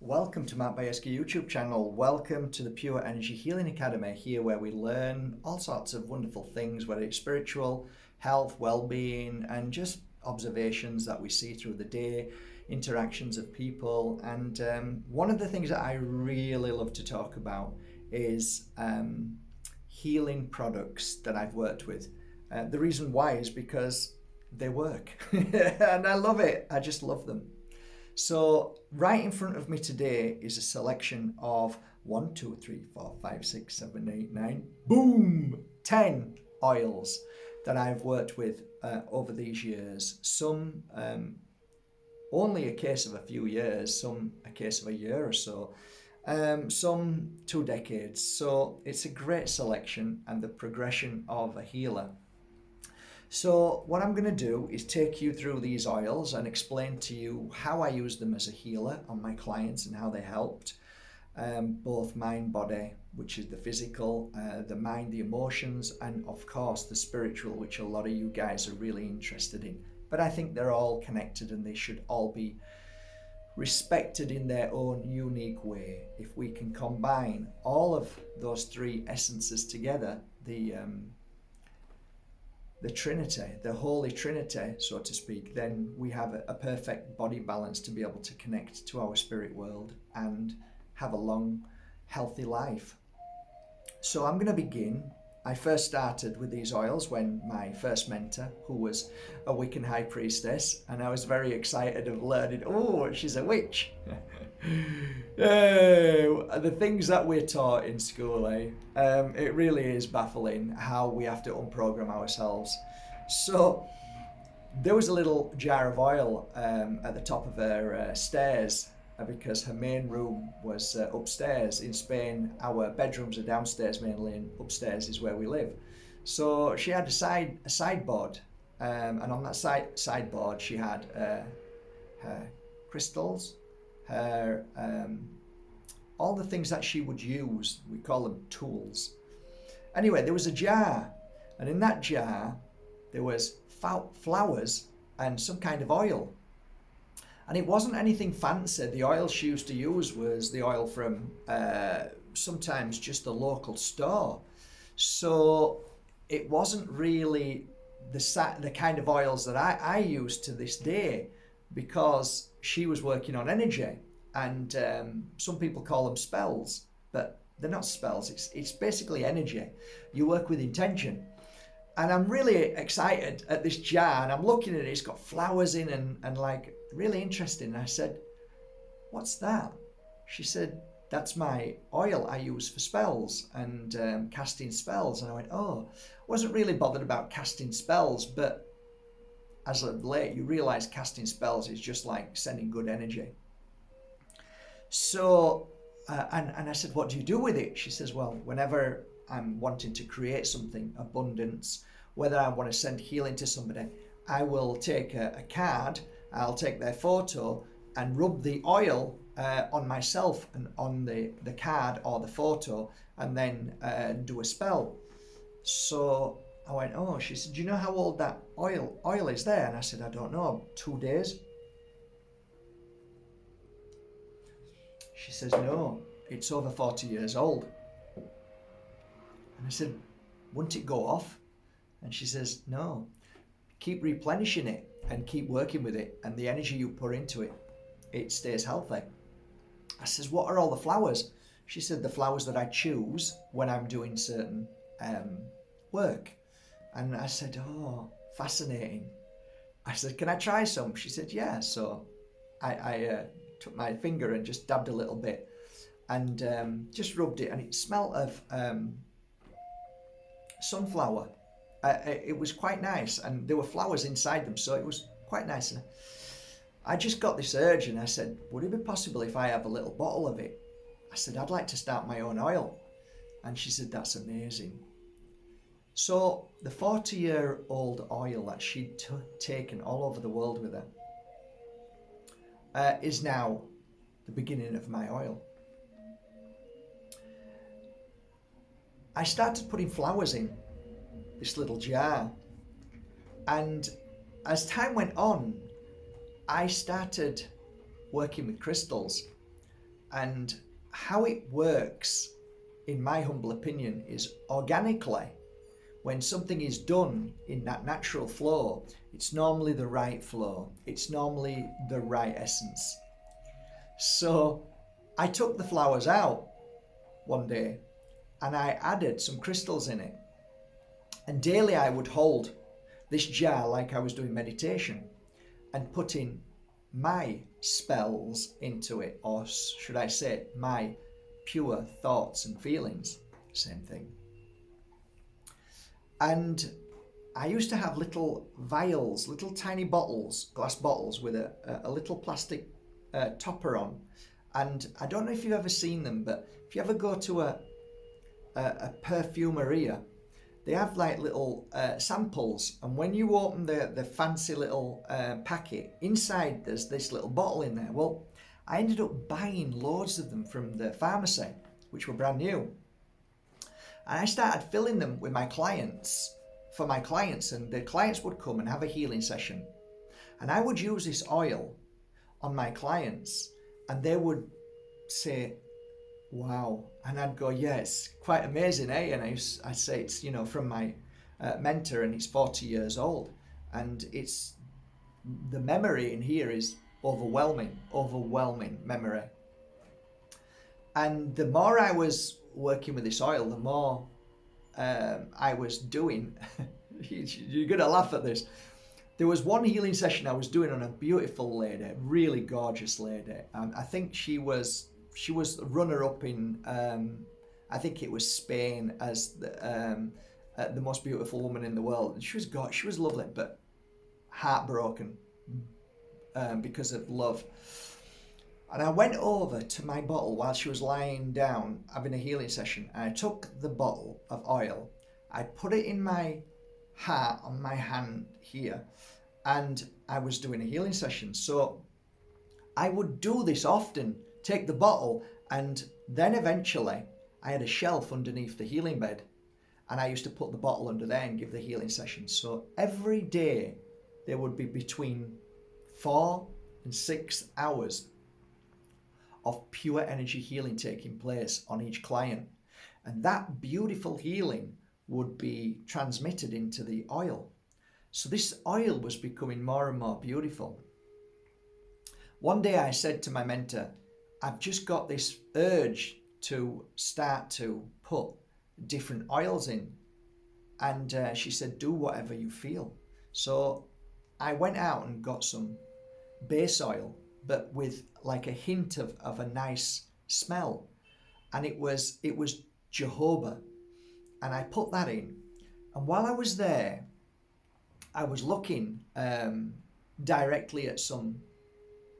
Welcome to Matt Bajerski YouTube channel. Welcome to the Pure Energy Healing Academy, here where we learn all sorts of wonderful things, whether it's spiritual, health, well-being, and just observations that we see through the day, interactions of people. And one of the things that I really love to talk about is healing products that I've worked with. The reason why is because they work and I love it. I just love them. So right in front of me today is a selection of 1, 2, 3, 4, 5, 6, 7, 8, 9, boom, 10 oils that I've worked with over these years. Some only a case of a few years, some a case of a year or so, some 2 decades. So it's a great selection and the progression of a healer. So what I'm going to do is take you through these oils and explain to you how I use them as a healer on my clients and how they helped both mind, body, which is the physical, the mind, the emotions, and of course the spiritual, which a lot of you guys are really interested in. But I think they're all connected and they should all be respected in their own unique way. If we can combine all of those 3 essences together, the Trinity, the Holy Trinity, so to speak, then we have a perfect body balance to be able to connect to our spirit world and have a long, healthy life. So I'm going to begin. I first started with these oils when my first mentor, who was a Wiccan high priestess, and I was very excited of learning, oh, she's a witch. The things that we're taught in school, it really is baffling how we have to unprogram ourselves. So there was a little jar of oil at the top of her stairs, because her main room was upstairs. In Spain, our bedrooms are downstairs mainly, and upstairs is where we live. So she had a sideboard, and on that sideboard she had her crystals, her all the things that she would use. We call them tools. Anyway, there was a jar, and in that jar there was flowers and some kind of oil. And it wasn't anything fancy. The oil she used to use was the oil from sometimes just a local store. So it wasn't really the kind of oils that I use to this day, because she was working on energy. And some people call them spells, but they're not spells. It's basically energy. You work with intention. And I'm really excited at this jar, and I'm looking at it. It's got flowers in and like really interesting. And I said, "What's that?" She said, "That's my oil I use for spells and casting spells." And I went, "Oh, I wasn't really bothered about casting spells, but as of late, you realize casting spells is just like sending good energy." So, and I said, "What do you do with it?" She says, "Well, whenever I'm wanting to create something, abundance, whether I want to send healing to somebody, I will take a card, I'll take their photo and rub the oil on myself and on the card or the photo, and then do a spell." So I went, "Oh," she said, "Do you know how old that oil is there?" And I said, "I don't know, 2 days." She says, "No, it's over 40 years old." And I said, "Wouldn't it go off?" And she says, "No, keep replenishing it and keep working with it, and the energy you pour into it, it stays healthy." I says, "What are all the flowers?" She said, "The flowers that I choose when I'm doing certain work." And I said, "Oh, fascinating." I said, "Can I try some?" She said, "Yeah." So I took my finger and just dabbed a little bit and just rubbed it, and it smelled of sunflower. It was quite nice, and there were flowers inside them, so it was quite nice. And I just got this urge, and I said, "Would it be possible if I have a little bottle of it?" I said, "I'd like to start my own oil." And she said, "That's amazing." So the 40-year-old oil that she'd taken all over the world with her is now the beginning of my oil. I started putting flowers in this little jar, and as time went on, I started working with crystals. And how it works, in my humble opinion, is organically. When something is done in that natural flow, it's normally the right flow. It's normally the right essence. So I took the flowers out one day and I added some crystals in it. And daily I would hold this jar like I was doing meditation and putting my spells into it, or should I say my pure thoughts and feelings, same thing. And I used to have little vials, little tiny bottles, glass bottles with a little plastic topper on. And I don't know if you've ever seen them, but if you ever go to a perfumeria, they have like little samples, and when you open the fancy little packet, inside there's this little bottle in there. Well, I ended up buying loads of them from the pharmacy, which were brand new. And I started filling them with my clients, for my clients, and the clients would come and have a healing session. And I would use this oil on my clients, and they would say, wow. And I'd go, yeah, it's quite amazing, eh? And I'd say it's, from my mentor, and he's 40 years old. And it's, the memory in here is overwhelming memory. And the more I was working with this oil, the more I was doing, you're going to laugh at this. There was one healing session I was doing on a beautiful lady, really gorgeous lady. And I think she was runner-up in, I think it was Spain, as the most beautiful woman in the world. She was lovely, but heartbroken because of love. And I went over to my bottle while she was lying down having a healing session, and I took the bottle of oil, I put it in my heart on my hand here, and I was doing a healing session. So I would do this often, take the bottle, and then eventually I had a shelf underneath the healing bed, and I used to put the bottle under there and give the healing session. So every day there would be between 4 and 6 hours of pure energy healing taking place on each client. And that beautiful healing would be transmitted into the oil. So this oil was becoming more and more beautiful. One day I said to my mentor, I've just got this urge to start to put different oils in. And she said, do whatever you feel. So I went out and got some base oil, but with like a hint of a nice smell. And it was jojoba. And I put that in. And while I was there, I was looking directly at some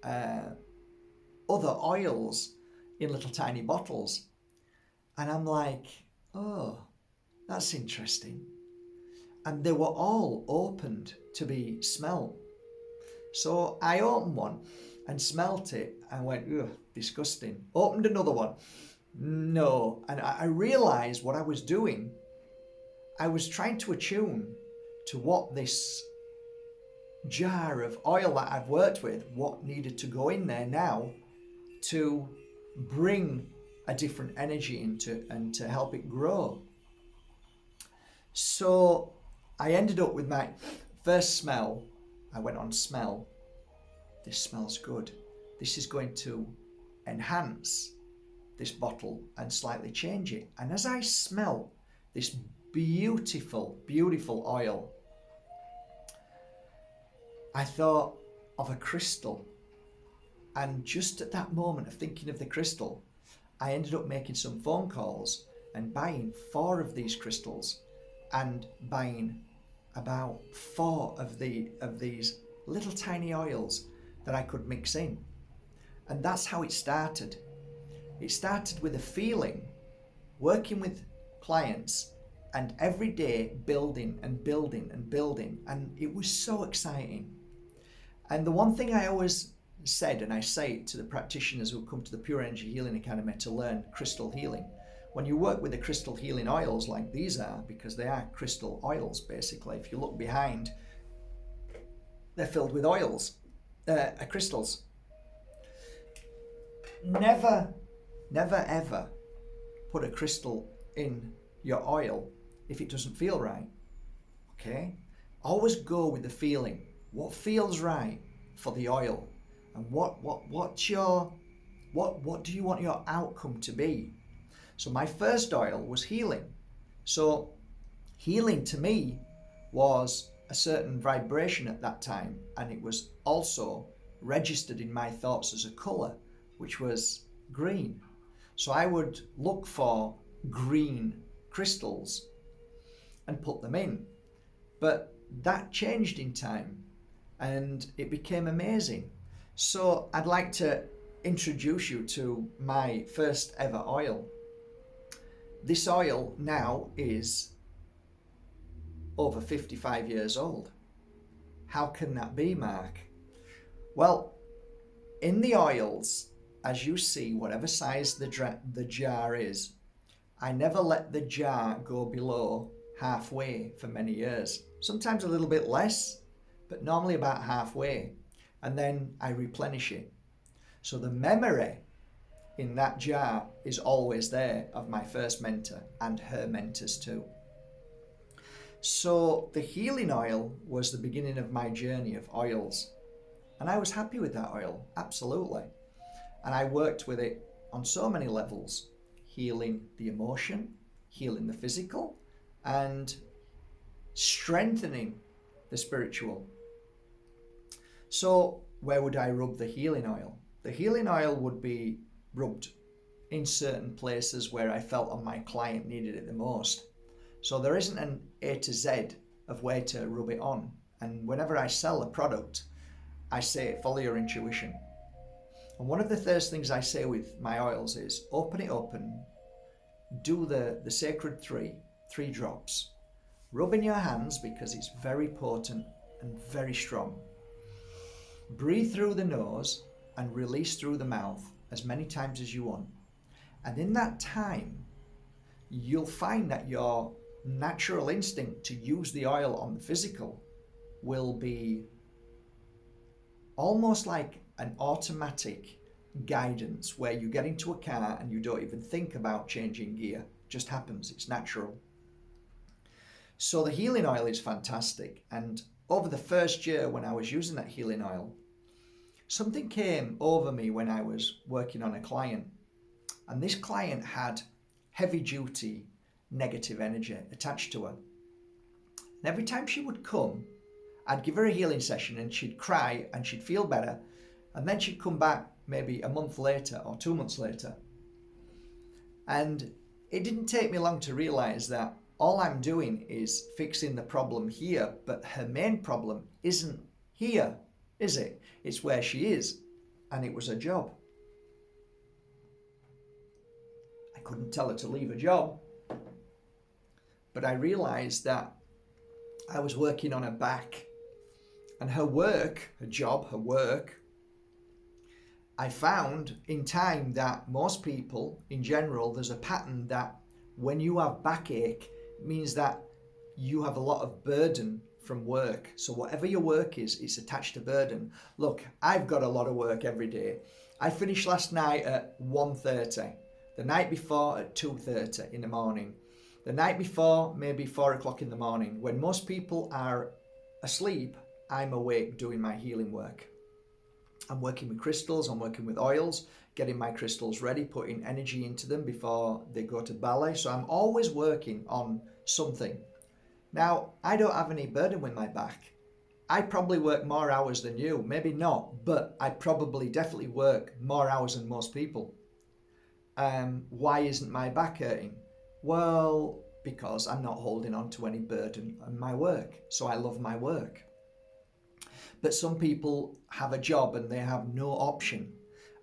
other oils in little tiny bottles. And I'm like, oh, that's interesting. And they were all opened to be smelled. So I opened one and smelt it and went, ugh, disgusting. Opened another one. No. And I realized what I was doing. I was trying to attune to what this jar of oil that I've worked with, what needed to go in there now to bring a different energy into and to help it grow. So I ended up with my first smell. I went on smell. This smells good. This is going to enhance this bottle and slightly change it. And as I smell this beautiful, beautiful oil, I thought of a crystal. And just at that moment of thinking of the crystal, I ended up making some phone calls and buying 4 of these crystals and buying about 4 of these little tiny oils that I could mix in. And that's how it started. It started with a feeling, working with clients, and every day building and building and building. And it was so exciting. And the one thing I always said, and I say it to the practitioners who come to the Pure Energy Healing Academy to learn crystal healing, when you work with the crystal healing oils like these are, because they are crystal oils basically, if you look behind, they're filled with oils, crystals. Never Never ever put a crystal in your oil if it doesn't feel right. Okay? Always go with the feeling. What feels right for the oil? And what do you want your outcome to be? So my first oil was healing. So healing to me was a certain vibration at that time, and it was also registered in my thoughts as a colour, which was green. So I would look for green crystals and put them in. But that changed in time and it became amazing. So I'd like to introduce you to my first ever oil. This oil now is over 55 years old. How can that be, Mark? Well, in the oils, as you see, whatever size the jar is, I never let the jar go below halfway for many years. Sometimes a little bit less, but normally about halfway. And then I replenish it. So the memory in that jar is always there of my first mentor and her mentors too. So the healing oil was the beginning of my journey of oils. And I was happy with that oil, absolutely. And I worked with it on so many levels, healing the emotion, healing the physical, and strengthening the spiritual. So where would I rub the healing oil? The healing oil would be rubbed in certain places where I felt my client needed it the most. So there isn't an A to Z of where to rub it on. And whenever I sell a product, I say follow your intuition. And one of the first things I say with my oils is open it up and do the sacred three drops. Rub in your hands because it's very potent and very strong. Breathe through the nose and release through the mouth as many times as you want. And in that time, you'll find that your natural instinct to use the oil on the physical will be almost like an automatic guidance where you get into a car and you don't even think about changing gear. It just happens, it's natural. So the healing oil is fantastic. And over the first year when I was using that healing oil, something came over me when I was working on a client. And this client had heavy duty negative energy attached to her. And every time she would come, I'd give her a healing session and she'd cry and she'd feel better. And then she'd come back maybe a month later or 2 months later. And it didn't take me long to realize that all I'm doing is fixing the problem here, but her main problem isn't here, is it? It's where she is. And it was a job. I couldn't tell her to leave a job. But I realized that I was working on her back. And her work, her job, her work, I found in time that most people, in general, there's a pattern that when you have backache, it means that you have a lot of burden from work. So whatever your work is, it's attached to burden. Look, I've got a lot of work every day. I finished last night at 1:30, the night before at 2:30 in the morning, the night before maybe 4 o'clock in the morning. When most people are asleep, I'm awake doing my healing work. I'm working with crystals, I'm working with oils, getting my crystals ready, putting energy into them before they go to ballet. So I'm always working on something. Now, I don't have any burden with my back. I probably work more hours than you, maybe not, but I probably definitely work more hours than most people. Why isn't my back hurting? Well, because I'm not holding on to any burden on my work. So I love my work. But some people have a job and they have no option,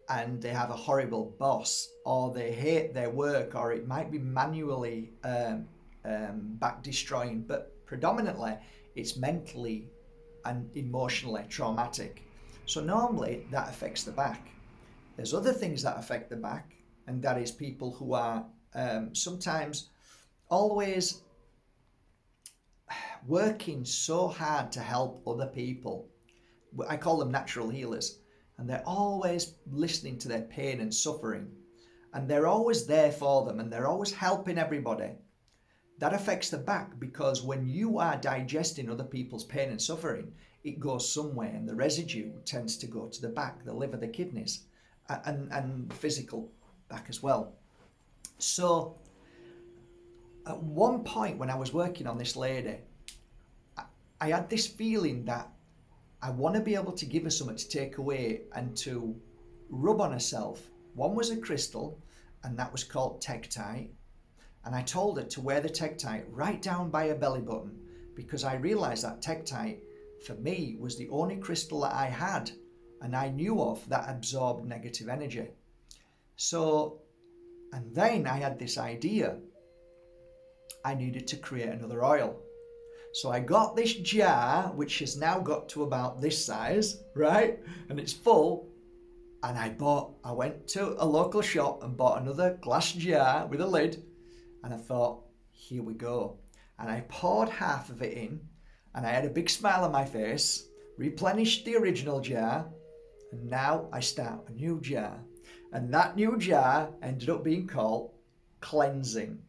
and they have a horrible boss, or they hate their work, or it might be manually back destroying, but predominantly it's mentally and emotionally traumatic. So normally that affects the back. There's other things that affect the back, and that is people who are sometimes always working so hard to help other people. I call them natural healers, and they're always listening to their pain and suffering, and they're always there for them and they're always helping everybody, that affects the back, because when you are digesting other people's pain and suffering, it goes somewhere, and the residue tends to go to the back, the liver, the kidneys, and physical back as well. So at one point when I was working on this lady, I had this feeling that I want to be able to give her something to take away and to rub on herself. One was a crystal, and that was called Tektite. And I told her to wear the Tektite right down by her belly button, because I realised that Tektite, for me, was the only crystal that I had and I knew of that absorbed negative energy. So, and then I had this idea. I needed to create another oil. So I got this jar, which has now got to about this size, right? And it's full. And I went to a local shop and bought another glass jar with a lid. And I thought, here we go. And I poured half of it in, and I had a big smile on my face, replenished the original jar, and now I start a new jar. And that new jar ended up being called Cleansing.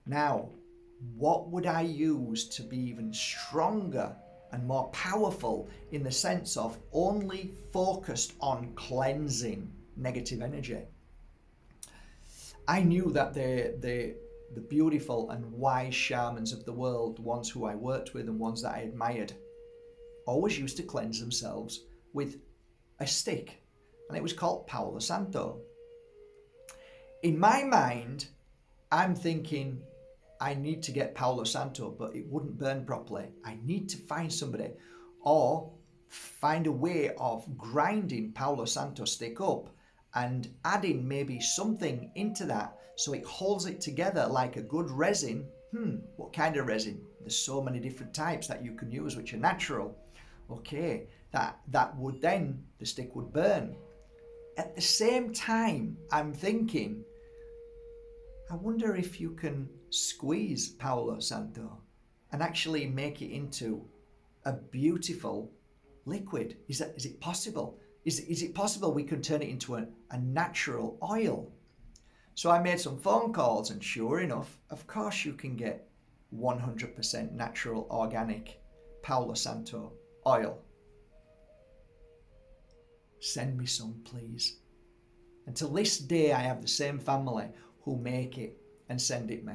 Now, what would I use to be even stronger and more powerful, in the sense of only focused on cleansing negative energy? I knew that the beautiful and wise shamans of the world, ones who I worked with and ones that I admired, always used to cleanse themselves with a stick, and it was called Palo Santo. In my mind, I'm thinking, I need to get Palo Santo, but it wouldn't burn properly. I need to find somebody, or find a way of grinding Palo Santo stick up and adding maybe something into that so it holds it together like a good resin. What kind of resin? There's so many different types that you can use which are natural. Okay, that would then, the stick would burn. At the same time, I'm thinking, I wonder if you can squeeze Palo Santo and actually make it into a beautiful liquid. Is it possible? Is it possible we can turn it into a natural oil? So I made some phone calls, and sure enough, of course you can get 100% natural organic Palo Santo oil. Send me some, please. Until this day, I have the same family who make it and send it me.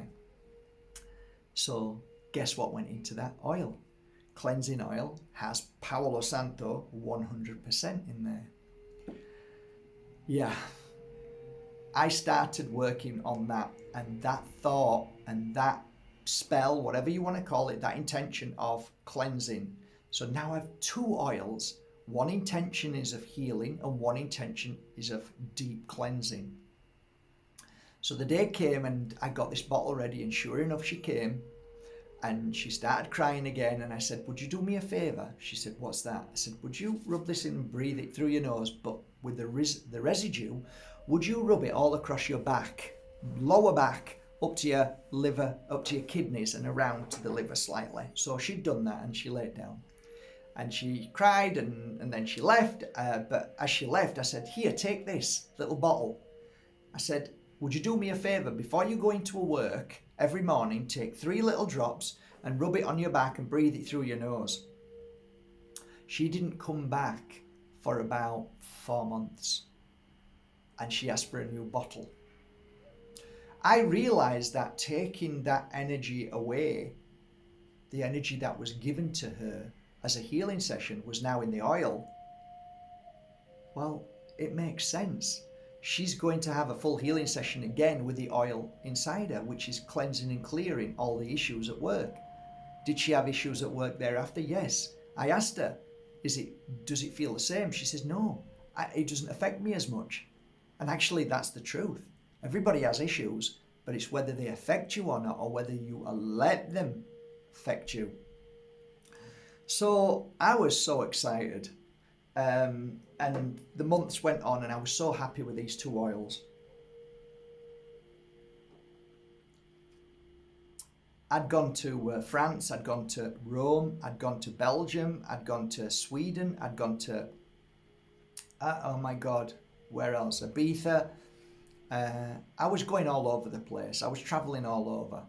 So guess what went into that oil? Cleansing oil has Palo Santo 100% in there. Yeah, I started working on that, and that thought and that spell, whatever you want to call it, that intention of cleansing. So now I have two oils. One intention is of healing and one intention is of deep cleansing. So the day came and I got this bottle ready, and sure enough she came and she started crying again, and I said, would you do me a favour? She said, what's that? I said, would you rub this in and breathe it through your nose, but with the residue, would you rub it all across your back, lower back, up to your liver, up to your kidneys and around to the liver slightly? So she'd done that and she laid down. And she cried and then she left. But as she left, I said, here, take this little bottle. I said, would you do me a favour? Before you go into work every morning, take 3 little drops and rub it on your back and breathe it through your nose. She didn't come back for about 4 months. And she asked for a new bottle. I realised that taking that energy away, the energy that was given to her as a healing session, was now in the oil. Well, it makes sense. She's going to have a full healing session again with the oil inside her, which is cleansing and clearing all the issues at work. Did she have issues at work thereafter? Yes. I asked her, does it feel the same? She says, no, it doesn't affect me as much. And actually, that's the truth. Everybody has issues, but it's whether they affect you or not, or whether you let them affect you. So I was so excited. And the months went on, and I was so happy with these 2 oils. I'd gone to France, I'd gone to Rome, I'd gone to Belgium, I'd gone to Sweden, I'd gone to, oh my God, where else? Ibiza. I was going all over the place. I was traveling all over.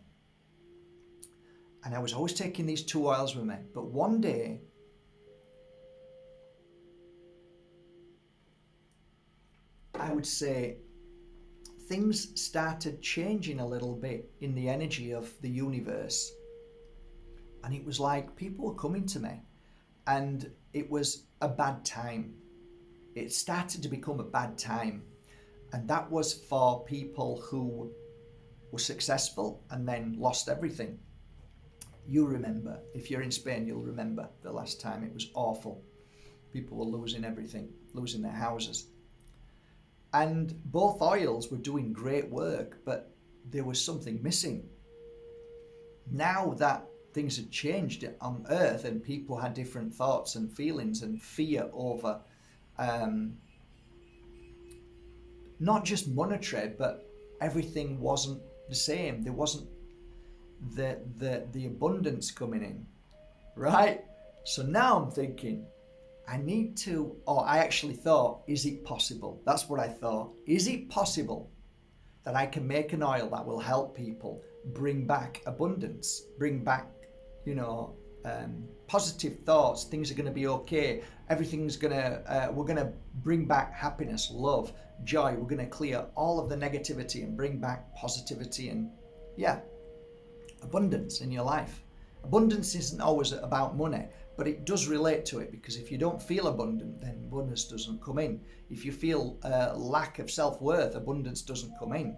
And I was always taking these 2 oils with me. But one day, I would say things started changing a little bit in the energy of the universe. And it was like people were coming to me, and it was a bad time. It started to become a bad time. And that was for people who were successful and then lost everything. You remember, if you're in Spain, you'll remember the last time. It was awful. People were losing everything, losing their houses. And both oils were doing great work, but there was something missing. Now that things had changed on Earth and people had different thoughts and feelings and fear over not just monetary, but everything wasn't the same. There wasn't the abundance coming in, right? So now I'm thinking, I actually thought, is it possible? That's what I thought. Is it possible that I can make an oil that will help people bring back abundance, bring back, positive thoughts, things are going to be okay, we're going to bring back happiness, love, joy, we're going to clear all of the negativity and bring back positivity and, abundance in your life. Abundance isn't always about money, but it does relate to it, because if you don't feel abundant, then abundance doesn't come in. If you feel lack of self-worth, abundance doesn't come in.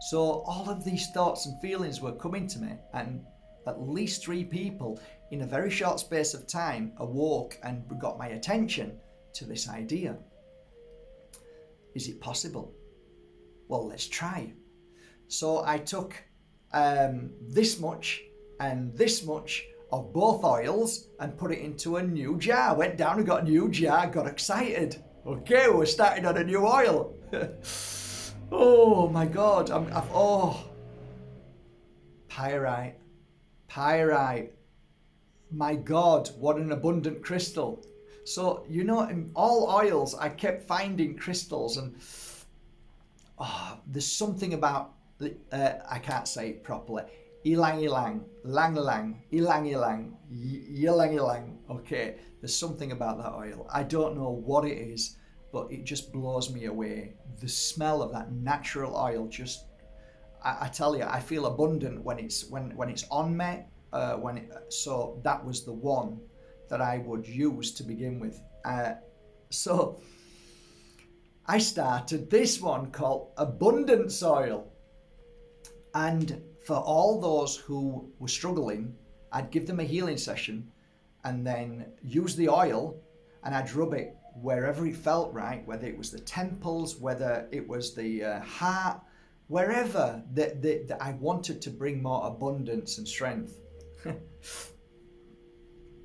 So all of these thoughts and feelings were coming to me, and at least 3 people in a very short space of time awoke and got my attention to this idea. Is it possible? Well, let's try. So I took this much and this much of both oils and put it into a new jar. Went down and got a new jar, got excited. Okay, we're starting on a new oil. Oh my God, pyrite. My God, what an abundant crystal. So, in all oils, I kept finding crystals, and there's something about, I can't say it properly. Ilang ilang, lang lang, ilang ilang, yilang ilang. Okay, there's something about that oil. I don't know what it is, but it just blows me away. The smell of that natural oil just, I tell you, I feel abundant when it's on me. So that was the one that I would use to begin with. So I started this one called Abundance Oil. And for all those who were struggling, I'd give them a healing session and then use the oil, and I'd rub it wherever it felt right, whether it was the temples, whether it was the heart, wherever that I wanted to bring more abundance and strength.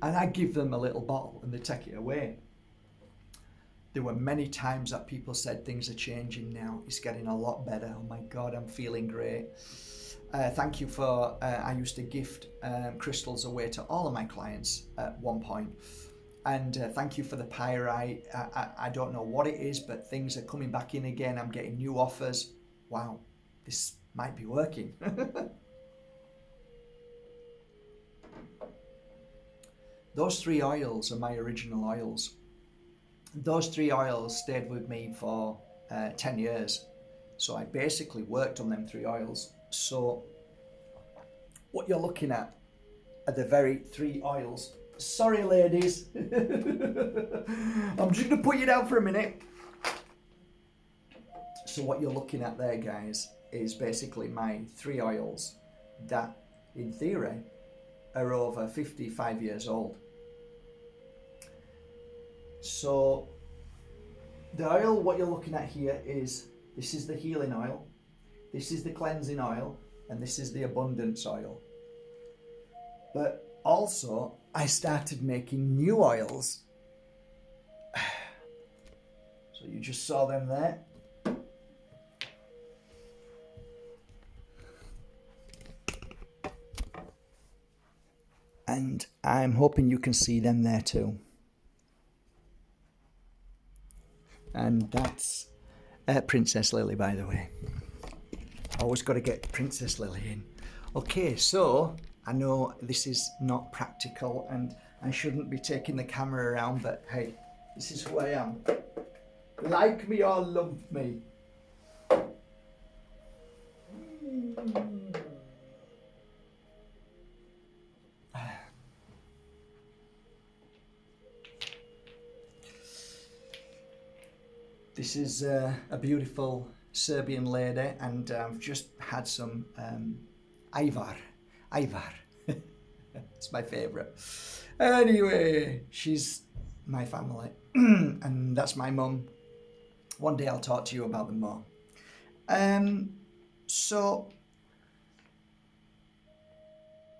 And I give them a little bottle and they take it away. There were many times that people said things are changing now. It's getting a lot better. Oh my God, I'm feeling great. Thank you for, I used to gift crystals away to all of my clients at one point. And thank you for the pyrite. I don't know what it is, but things are coming back in again. I'm getting new offers. Wow, this might be working. Those 3 oils are my original oils. Those 3 oils stayed with me for 10 years. So I basically worked on them 3 oils. So what you're looking at are the very 3 oils. Sorry, ladies. I'm just going to put you down for a minute. So what you're looking at there, guys, is basically my 3 oils that, in theory, are over 55 years old. So the oil, what you're looking at here is, this is the healing oil, this is the cleansing oil, and this is the abundance oil. But also, I started making new oils. So you just saw them there. And I'm hoping you can see them there too. And that's Princess Lily, by the way. Always got to get Princess Lily in. Okay, so I know this is not practical and I shouldn't be taking the camera around, but hey, this is who I am. Like me or love me. This is a beautiful Serbian lady, and I've just had some Ivar. It's my favourite. Anyway, she's my family, and that's my mum. One day I'll talk to you about them more. So,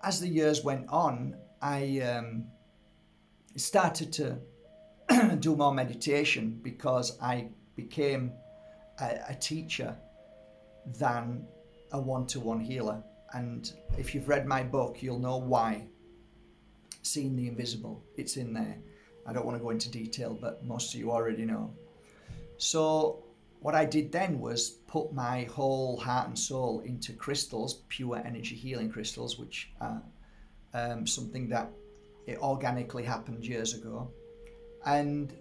as the years went on, I started to do more meditation because I became a teacher than a one-to-one healer. And if you've read my book, you'll know why. Seeing the Invisible, it's in there. I don't want to go into detail, but most of you already know. So what I did then was put my whole heart and soul into crystals, pure energy healing crystals, which are something that it organically happened years ago, and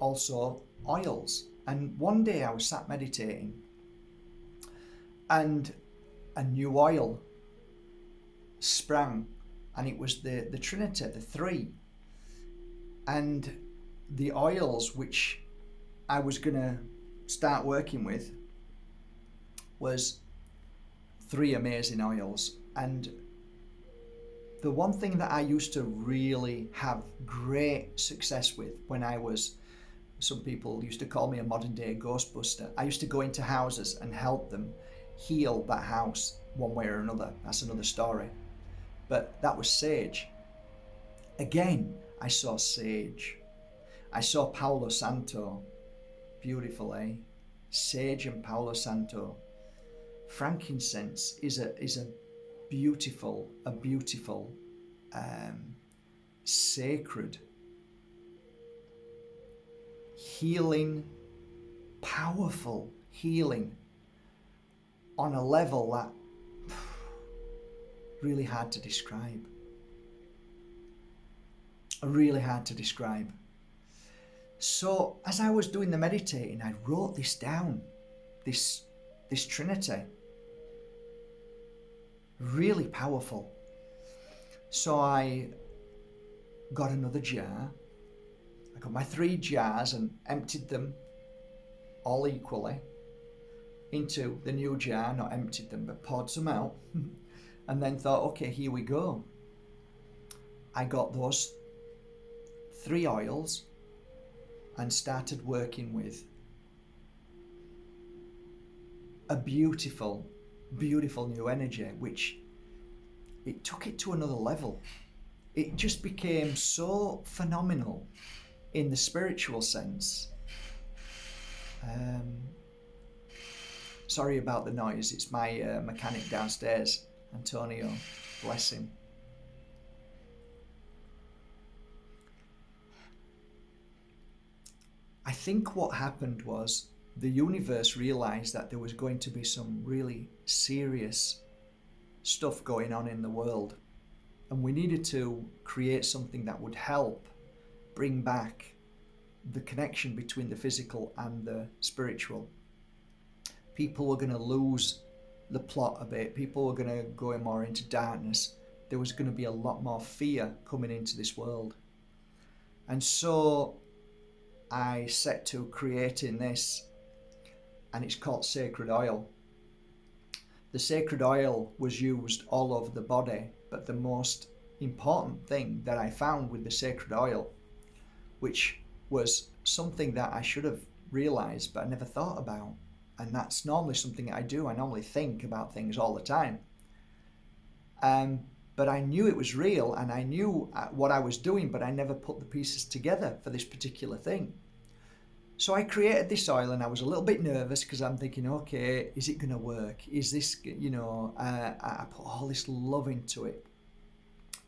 also oils. And one day I was sat meditating and a new oil sprang, and it was the Trinity, the three. And the oils which I was going to start working with was three amazing oils. And the one thing that I used to really have great success with when I was, some people used to call me a modern day ghostbuster. I used to go into houses and help them heal that house one way or another. That's another story. But that was sage. Again, I saw sage. I saw Palo Santo. Beautiful, eh? Sage and Palo Santo. Frankincense is a beautiful, sacred, healing, powerful healing on a level that really hard to describe. Really hard to describe. So as I was doing the meditating, I wrote this down, this Trinity. Really powerful. So I got another jar. I got my 3 jars and emptied them all equally into the new jar. Not emptied them, but poured some out. And then thought, okay, here we go. I got those 3 oils and started working with a beautiful new energy, which it took it to another level. It just became so phenomenal in the spiritual sense. Sorry about the noise, it's my mechanic downstairs, Antonio, bless him. I think what happened was the universe realized that there was going to be some really serious stuff going on in the world, and we needed to create something that would help bring back the connection between the physical and the spiritual. People were going to lose the plot a bit. People were going to go more into darkness. There was going to be a lot more fear coming into this world. And so I set to creating this, and it's called sacred oil. The sacred oil was used all over the body, but the most important thing that I found with the sacred oil, which was something that I should have realized but I never thought about, and that's normally something I do. I normally think about things all the time. But I knew it was real, and I knew what I was doing, but I never put the pieces together for this particular thing. So I created this oil, and I was a little bit nervous because I'm thinking, okay, is it going to work? Is this, I put all this love into it.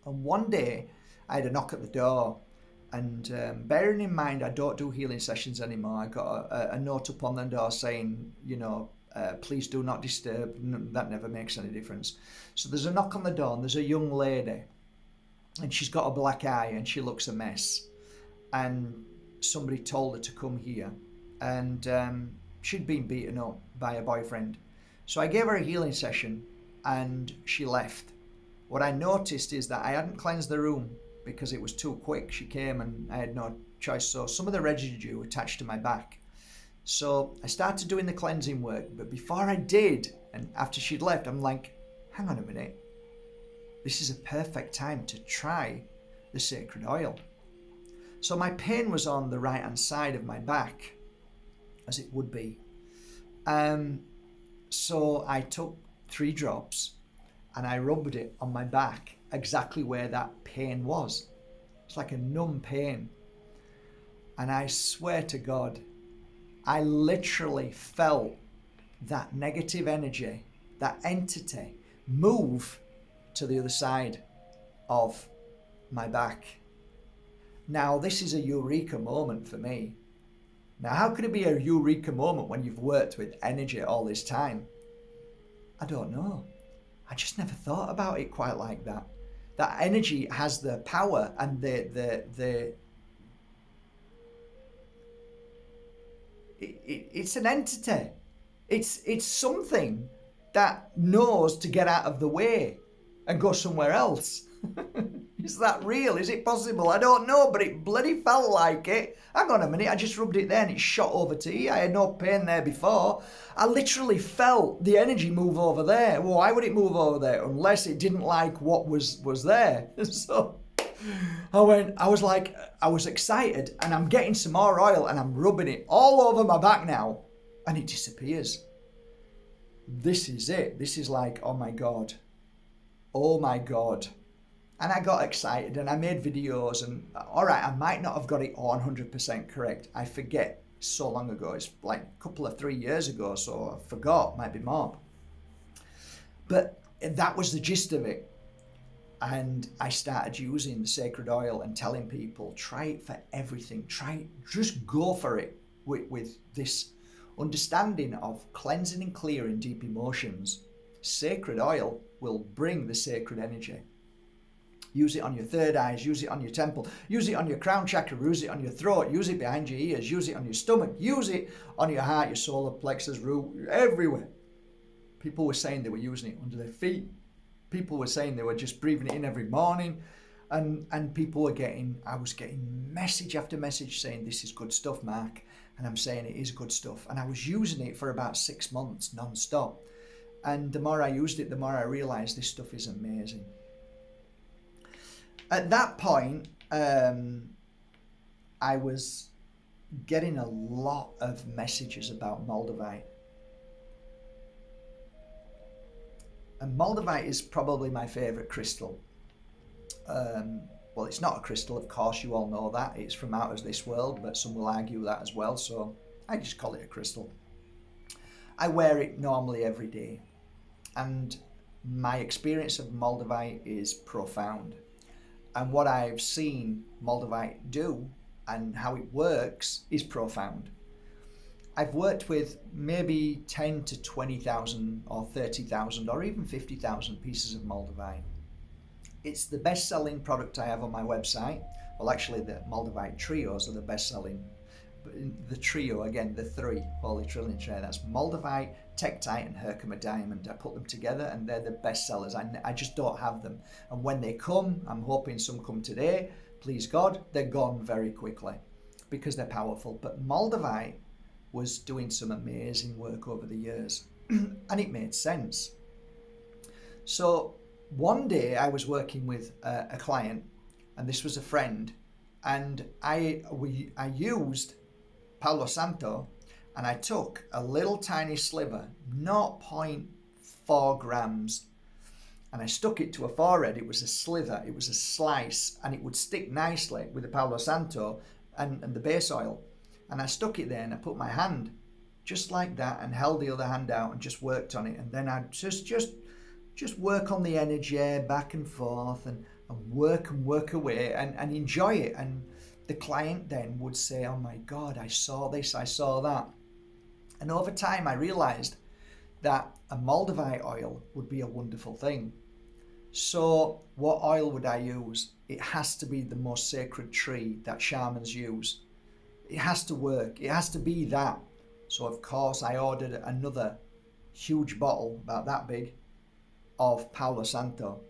And one day I had a knock at the door, and bearing in mind I don't do healing sessions anymore, I got a note up on the door saying, please do not disturb. That never makes any difference. So there's a knock on the door, and there's a young lady, and she's got a black eye, and she looks a mess. And somebody told her to come here, and she'd been beaten up by a boyfriend. So I gave her a healing session, and she left. What I noticed is that I hadn't cleansed the room because it was too quick. She came and I had no choice. So some of the residue attached to my back. So I started doing the cleansing work, but before I did, and after she'd left, I'm like, hang on a minute. This is a perfect time to try the sacred oil. So my pain was on the right hand side of my back, as it would be. So I took 3 drops and I rubbed it on my back, exactly where that pain was. It's like a numb pain. And I swear to God, I literally felt that negative energy, that entity, move to the other side of my back. Now, this is a eureka moment for me. Now, how could it be a eureka moment when you've worked with energy all this time? I don't know. I just never thought about it quite like that. That energy has the power and it's an entity. It's something that knows to get out of the way and go somewhere else. Is that real? Is it possible? I don't know, but it bloody felt like it. Hang on a minute, I just rubbed it there and it shot over to here. I had no pain there before. I literally felt the energy move over there. Well, why would it move over there unless it didn't like what was there? So I was excited, and I'm getting some more oil and I'm rubbing it all over my back now, and it disappears. This is it. This is like, oh my God. Oh my God. And I got excited and I made videos, and all right, I might not have got it 100% correct. I forget, so long ago. It's like a couple of 3 years ago, so I forgot, might be more. But that was the gist of it. And I started using the sacred oil and telling people, try it for everything. Just go for it with this understanding of cleansing and clearing deep emotions. Sacred oil will bring the sacred energy. Use it on your third eyes, use it on your temple, use it on your crown chakra, use it on your throat, use it behind your ears, use it on your stomach, use it on your heart, your solar plexus, root, everywhere. People were saying they were using it under their feet. People were saying they were just breathing it in every morning. And I was getting message after message saying, this is good stuff, Mark. And I'm saying it is good stuff. And I was using it for about 6 months non-stop. And the more I used it, the more I realized this stuff is amazing. At that point, I was getting a lot of messages about Moldavite. And Moldavite is probably my favorite crystal. Well, it's not a crystal, of course, you all know that. It's from out of this world, but some will argue that as well, so I just call it a crystal. I wear it normally every day, and my experience of Moldavite is profound. And what I've seen Moldavite do and how it works is profound. I've worked with maybe 10 to 20,000 or 30,000 or even 50,000 pieces of Moldavite. It's the best-selling product I have on my website. Well, actually, the Moldavite trios are the best-selling. But the trio, again, the 3, Holy Trinity, that's Moldavite, Tektite, and Herkimer Diamond. I put them together and they're the best sellers. I just don't have them. And when they come, I'm hoping some come today, please God, they're gone very quickly because they're powerful. But Moldavite was doing some amazing work over the years and it made sense. So one day I was working with a client, and this was a friend, and I used Palo Santo, and I took a little tiny sliver, 0.4 grams, and I stuck it to a forehead. It was a slither, it was a slice, and it would stick nicely with the Palo Santo and the base oil. And I stuck it there and I put my hand just like that and held the other hand out and just worked on it. And then I'd just work on the energy back and forth and work away and enjoy it. And the client then would say, oh my God, I saw this, I saw that. And over time I realized that a Moldavite oil would be a wonderful thing. So what oil would I use? It has to be the most sacred tree that shamans use. It has to work. It has to be that. So of course I ordered another huge bottle, about that big, of Palo Santo,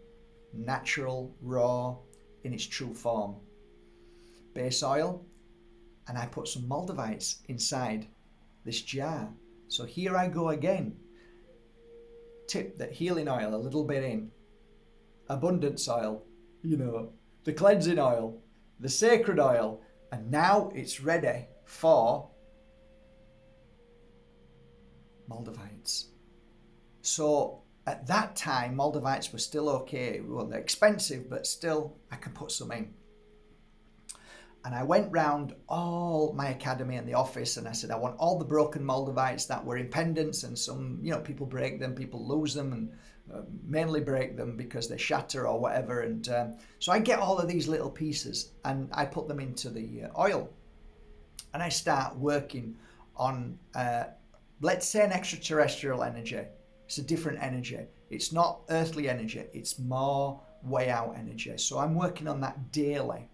natural, raw, in its true form. Base oil, and I put some Moldavites inside this jar. So here I go again. Tip that healing oil a little bit in. Abundance oil, the cleansing oil, the sacred oil, and now it's ready for Moldavites. So at that time, Moldavites were still okay. Well, they're expensive, but still I can put some in. And I went round all my academy and the office, and I said, I want all the broken Moldavites that were in pendants, and some, people break them, people lose them, and mainly break them because they shatter or whatever. And so I get all of these little pieces and I put them into the oil. And I start working on, let's say, an extraterrestrial energy. It's a different energy. It's not earthly energy. It's more way out energy. So I'm working on that daily.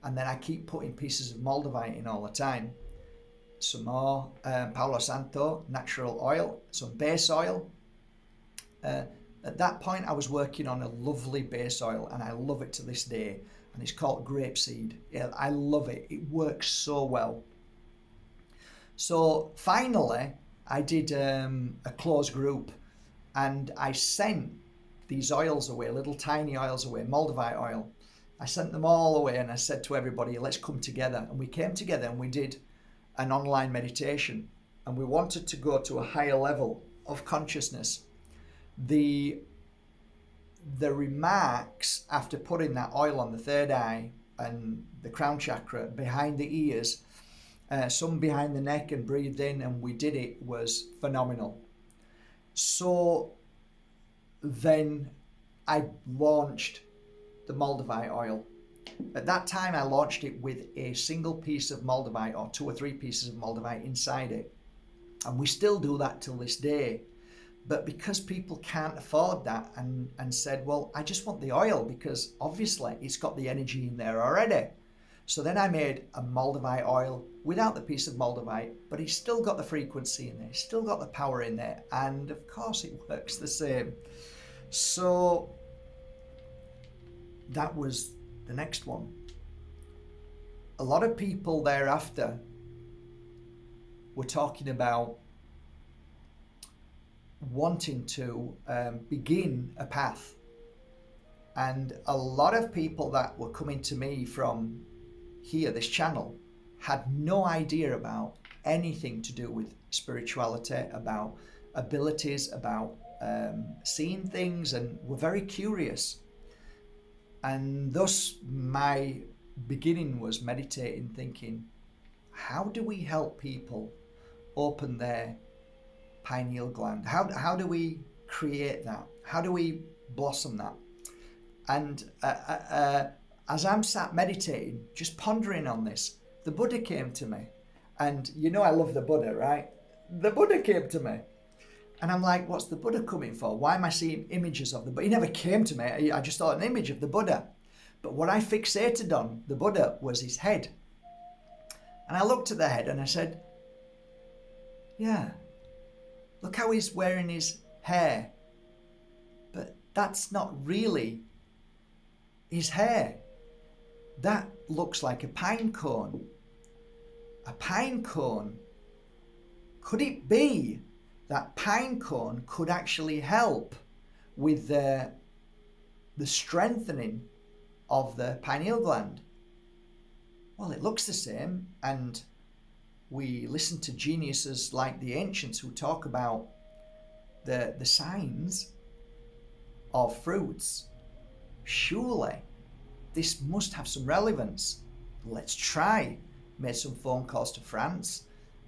And then I keep putting pieces of Moldavite in all the time. Some more Palo Santo, natural oil, some base oil. At that point, I was working on a lovely base oil, and I love it to this day. And it's called grapeseed. Yeah, I love it. It works so well. So finally, I did a closed group, and I sent these oils away, little tiny oils away, Moldavite oil. I sent them all away, and I said to everybody, let's come together. And we came together and we did an online meditation, and we wanted to go to a higher level of consciousness. The remarks after putting that oil on the third eye and the crown chakra, behind the ears, some behind the neck, and breathed in, and we did it, was phenomenal. So then I launched the Moldavite oil. At that time, I launched it with a single piece of Moldavite, or 2 or 3 pieces of Moldavite inside it. And we still do that till this day. But because people can't afford that and said, well, I just want the oil because obviously it's got the energy in there already. So then I made a Moldavite oil without the piece of Moldavite, but it's still got the frequency in there, it's still got the power in there, and of course it works the same. So that was the next one. A lot of people thereafter were talking about wanting to begin a path, and a lot of people that were coming to me from here, this channel, had no idea about anything to do with spirituality, about abilities, about seeing things, and were very curious. And thus my beginning was meditating, thinking, how do we help people open their pineal gland? How do we create that? How do we blossom that? And as I'm sat meditating, just pondering on this, the Buddha came to me. And I love the Buddha, right? The Buddha came to me. And I'm like, what's the Buddha coming for? Why am I seeing images of the Buddha? He never came to me. I just thought an image of the Buddha. But what I fixated on the Buddha was his head. And I looked at the head and I said, yeah, look how he's wearing his hair. But that's not really his hair. That looks like a pine cone. A pine cone. Could it be that pine cone could actually help with the strengthening of the pineal gland? Well, it looks the same, and we listen to geniuses like the ancients who talk about the signs of fruits. Surely this must have some relevance. Let's try. Made some phone calls to France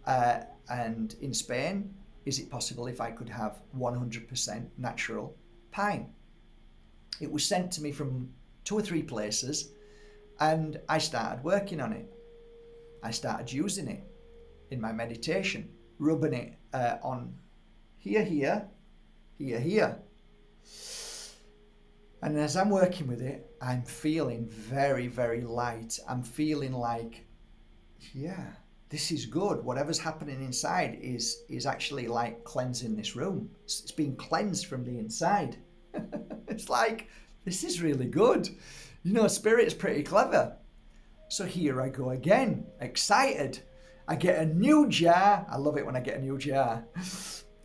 and in Spain. Is it possible if I could have 100% natural pine? It was sent to me from 2 or 3 places, and I started working on it. I started using it in my meditation, rubbing it on here, here, here, here. And as I'm working with it, I'm feeling very, very light. I'm feeling like, yeah, this is good. Whatever's happening inside is actually like cleansing this room. It's being cleansed from the inside. It's like, this is really good. You know, Spirit's pretty clever. So here I go again, excited. I get a new jar. I love it when I get a new jar.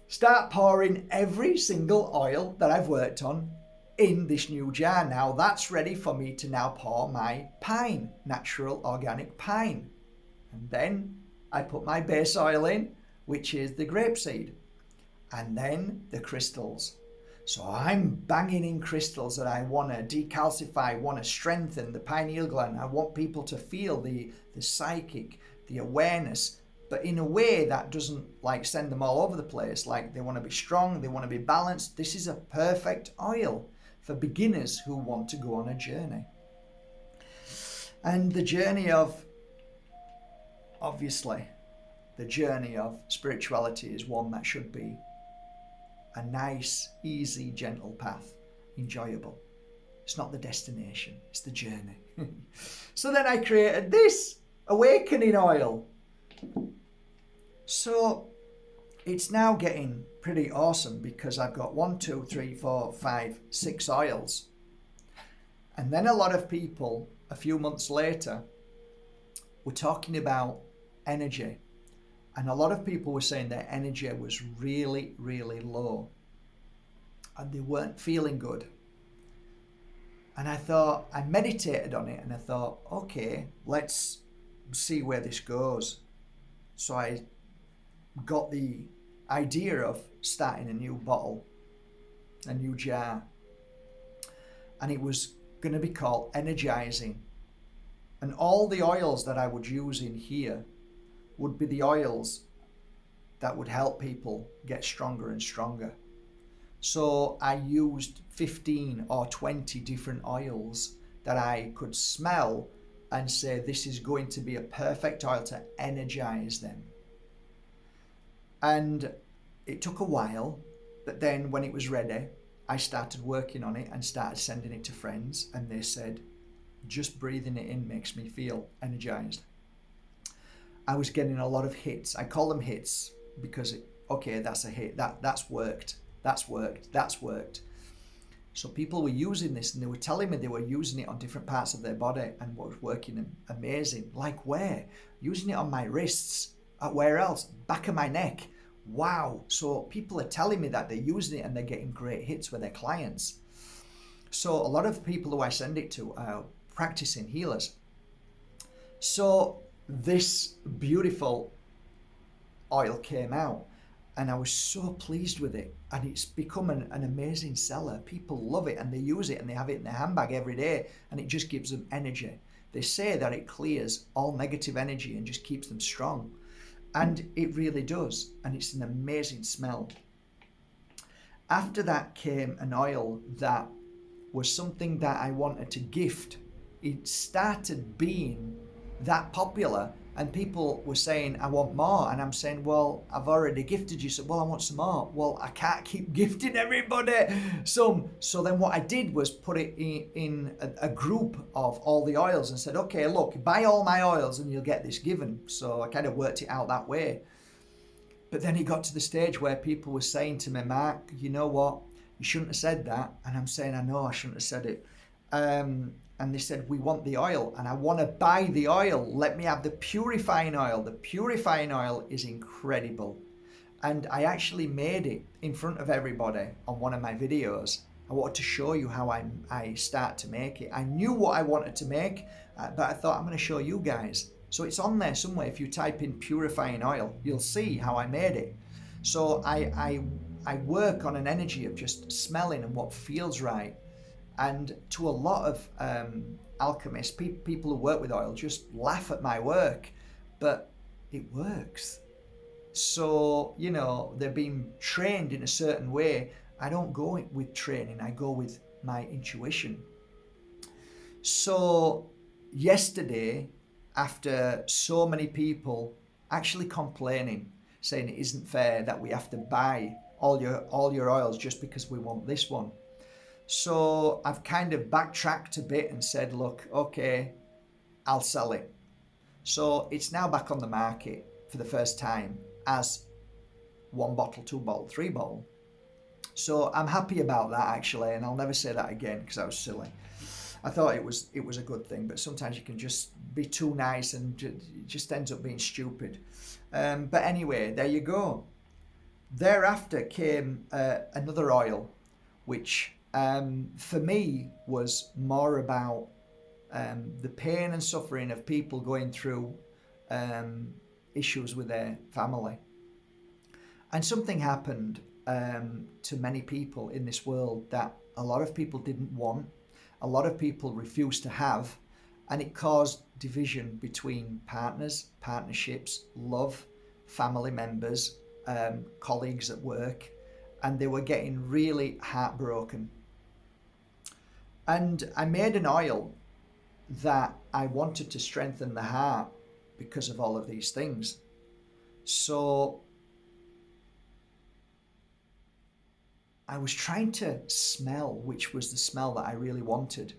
Start pouring every single oil that I've worked on in this new jar. Now that's ready for me to now pour my pine, natural organic pine. And then I put my base oil in, which is the grapeseed. And then the crystals. So I'm banging in crystals that I want to decalcify, want to strengthen the pineal gland. I want people to feel the psychic, the awareness, but in a way that doesn't like send them all over the place. Like they want to be strong, they want to be balanced. This is a perfect oil for beginners who want to go on a journey. And the journey of, obviously, the journey of spirituality is one that should be a nice, easy, gentle path, enjoyable. It's not the destination, it's the journey. So then I created this awakening oil. So it's now getting pretty awesome because I've got 1, 2, 3, 4, 5, 6 oils. And then a lot of people, a few months later, were talking about energy. And a lot of people were saying their energy was really, really low. And they weren't feeling good. And I thought, I meditated on it and I thought, okay, let's see where this goes. So I got the idea of starting a new bottle, a new jar. And it was going to be called Energizing. And all the oils that I would use in here would be the oils that would help people get stronger and stronger. So I used 15 or 20 different oils that I could smell and say, this is going to be a perfect oil to energize them. And it took a while, but then when it was ready, I started working on it and started sending it to friends, and they said, just breathing it in makes me feel energized. I was getting a lot of hits. I call them hits because, okay, that's a hit. That's worked. That's worked. That's worked. So people were using this and they were telling me they were using it on different parts of their body and was working amazing. Like where? Using it on my wrists. Where else? Back of my neck. Wow. So people are telling me that they're using it and they're getting great hits with their clients. So a lot of people who I send it to are practicing healers. So this beautiful oil came out and I was so pleased with it, and it's become an amazing seller. People love it and they use it and they have it in their handbag every day, and it just gives them energy. They say that it clears all negative energy and just keeps them strong, and it really does, and it's an amazing smell. After that came an oil that was something that I wanted to gift. It started being that popular and people were saying, I want more. And I'm saying, well, I've already gifted you. So, well, I want some more. Well, I can't keep gifting everybody some. So then what I did was put it in a group of all the oils and said, okay, look, buy all my oils and you'll get this given. So I kind of worked it out that way. But then it got to the stage where people were saying to me, Mark, you know what? You shouldn't have said that. And I'm saying, I know I shouldn't have said it. And they said, we want the oil and I want to buy the oil. Let me have the purifying oil. The purifying oil is incredible. And I actually made it in front of everybody on one of my videos. I wanted to show you how I start to make it. I knew what I wanted to make, but I thought I'm going to show you guys. So it's on there somewhere. If you type in purifying oil, you'll see how I made it. So I work on an energy of just smelling and what feels right. And to a lot of alchemists, people who work with oil just laugh at my work, but it works. So, you know, they're being trained in a certain way. I don't go with training, I go with my intuition. So yesterday, after so many people actually complaining, saying it isn't fair that we have to buy all your oils just because we want this one. So I've kind of backtracked a bit and said, look, okay, I'll sell it. So it's now back on the market for the first time as 1 bottle, 2 bottle, 3 bottle. So I'm happy about that actually, and I'll never say that again because that was silly. I thought it was a good thing, but sometimes you can just be too nice and it just ends up being stupid. But anyway, there you go. Thereafter came another oil, which for me was more about the pain and suffering of people going through issues with their family. And something happened to many people in this world that a lot of people didn't want, a lot of people refused to have, and it caused division between partners, partnerships, love, family members, colleagues at work, and they were getting really heartbroken. And I made an oil that I wanted to strengthen the heart because of all of these things. So I was trying to smell which was the smell that I really wanted.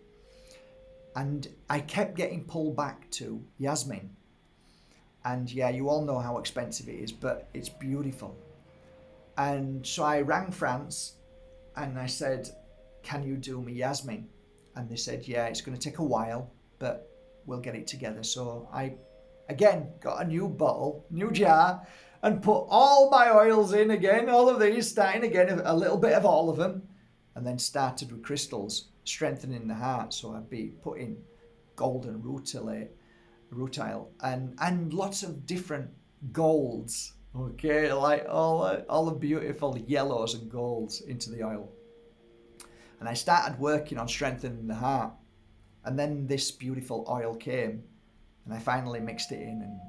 And I kept getting pulled back to Yasmin. And yeah, you all know how expensive it is, but it's beautiful. And so I rang France and I said, can you do me Yasmin? And they said, yeah, it's going to take a while, but we'll get it together. So I, again, got a new bottle, new jar, and put all my oils in again, all of these, starting again, a little bit of all of them, and then started with crystals, strengthening the heart. So I'd be putting golden rutile and lots of different golds, okay, like all the beautiful yellows and golds into the oil. And I started working on strengthening the heart. And then this beautiful oil came, and I finally mixed it in, and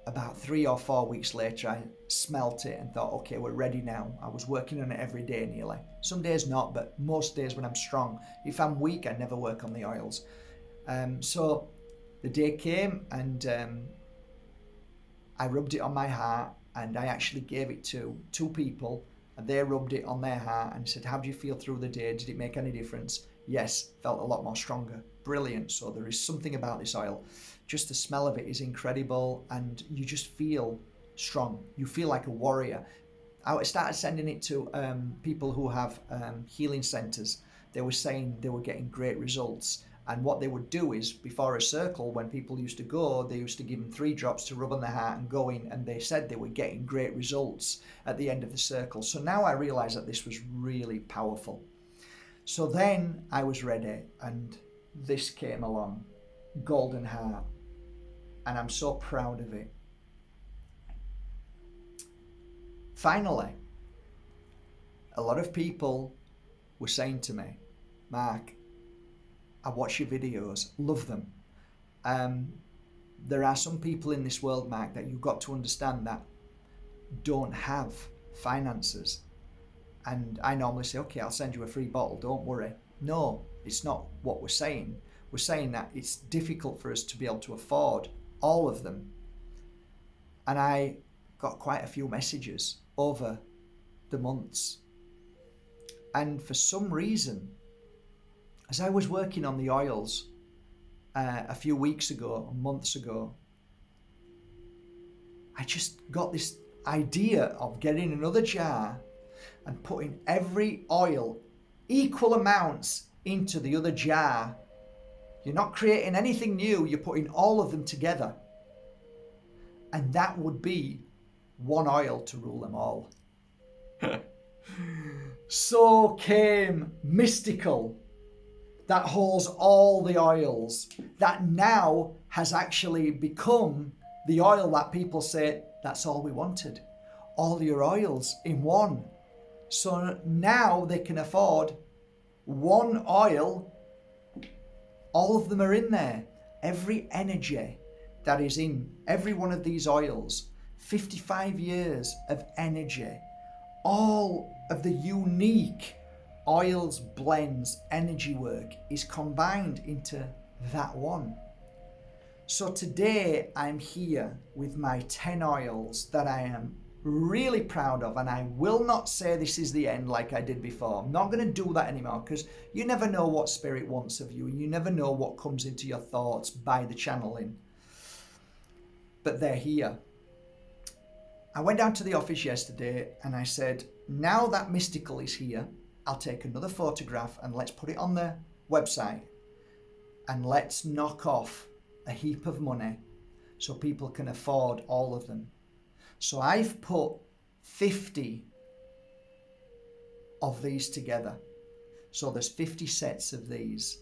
about 3 or 4 weeks later, I smelt it and thought, okay, we're ready now. I was working on it every day nearly. Some days not, but most days when I'm strong. If I'm weak, I never work on the oils. So the day came, and I rubbed it on my heart, and I actually gave it to 2 people, and they rubbed it on their heart and said, how do you feel through the day? Did it make any difference? Yes, felt a lot more stronger. Brilliant. So there is something about this oil. Just the smell of it is incredible, and you just feel strong. You feel like a warrior. I started sending it to people who have healing centers. They were saying they were getting great results. And what they would do is, before a circle, when people used to go, they used to give them 3 drops to rub on their heart and go in, and they said they were getting great results at the end of the circle. So now I realized that this was really powerful. So then I was ready, and this came along, Golden Heart, and I'm so proud of it. Finally, a lot of people were saying to me, Mark, I watch your videos, love them. There are some people in this world, Mark, that you've got to understand that don't have finances. And I normally say, okay, I'll send you a free bottle, don't worry. No, it's not what we're saying. We're saying that it's difficult for us to be able to afford all of them. And I got quite a few messages over the months. And for some reason, as I was working on the oils a few weeks ago, months ago, I just got this idea of getting another jar and putting every oil, equal amounts, into the other jar. You're not creating anything new, you're putting all of them together. And that would be one oil to rule them all. So came Mystical, that holds all the oils, that now has actually become the oil that people say, that's all we wanted. All your oils in one. So now they can afford one oil. All of them are in there. Every energy that is in every one of these oils, 55 years of energy, all of the unique oils, blends, energy work is combined into that one. So today I'm here with my 10 oils that I am really proud of, and I will not say this is the end like I did before. I'm not going to do that anymore, because you never know what spirit wants of you, and you never know what comes into your thoughts by the channeling. But they're here. I went down to the office yesterday and I said, now that mystical is here, I'll take another photograph and let's put it on the website, and let's knock off a heap of money so people can afford all of them. So I've put 50 of these together. So there's 50 sets of these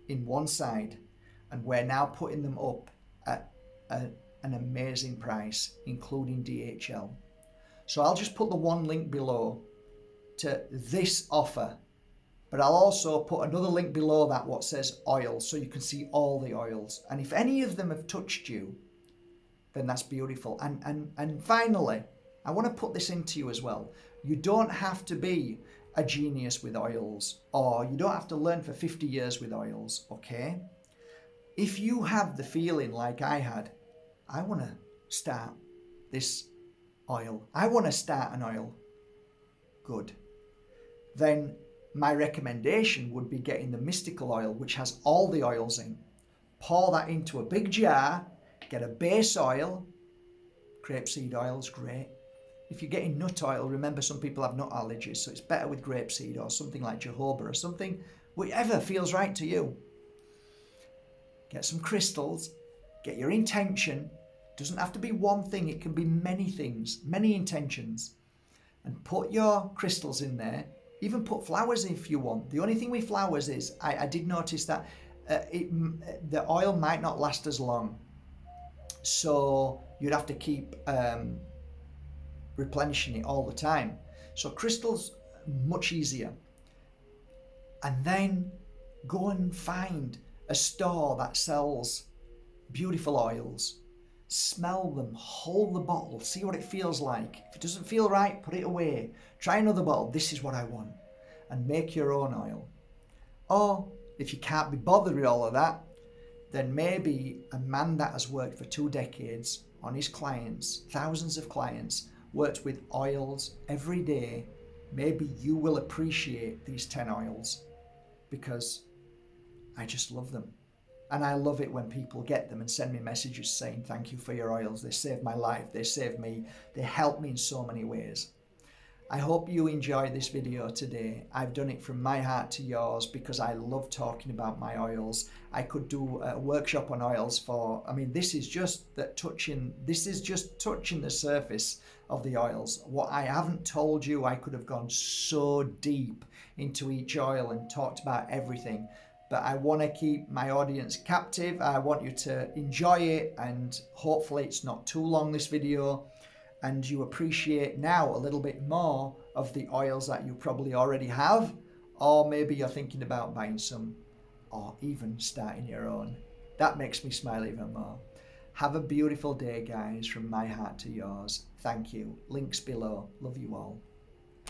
in one side, and we're now putting them up at an amazing price, including DHL. So I'll just put the one link below to this offer, but I'll also put another link below that what says oils, so you can see all the oils. And if any of them have touched you, then that's beautiful. And finally, I want to put this into you as well. You don't have to be a genius with oils, or you don't have to learn for 50 years with oils, okay? If you have the feeling like I had, I want to start this oil, I want to start an oil, good, then my recommendation would be getting the mystical oil, which has all the oils in. Pour that into a big jar, get a base oil. Grapeseed oil is great. If you're getting nut oil, remember some people have nut allergies, so it's better with grapeseed or something like jojoba or something, whatever feels right to you. Get some crystals, get your intention. Doesn't have to be one thing, it can be many things, many intentions. And put your crystals in there. Even put flowers if you want. The only thing with flowers is, I did notice that the oil might not last as long. So you'd have to keep replenishing it all the time. So crystals, much easier. And then go and find a store that sells beautiful oils. Smell them, hold the bottle, see what it feels like. If it doesn't feel right, put it away. Try another bottle, this is what I want. And make your own oil. Or if you can't be bothered with all of that, then maybe a man that has worked for 2 decades on his clients, thousands of clients, worked with oils every day, maybe you will appreciate these 10 oils, because I just love them. And I love it when people get them and send me messages saying, thank you for your oils, they saved my life, they saved me, they helped me in so many ways. I hope you enjoyed this video today. I've done it from my heart to yours because I love talking about my oils. I could do a workshop on oils this is just touching the surface of the oils. What I haven't told you, I could have gone so deep into each oil and talked about everything. But I want to keep my audience captive. I want you to enjoy it, and hopefully it's not too long, this video, and you appreciate now a little bit more of the oils that you probably already have, or maybe you're thinking about buying some, or even starting your own. That makes me smile even more. Have a beautiful day, guys, from my heart to yours. Thank you. Links below. Love you all.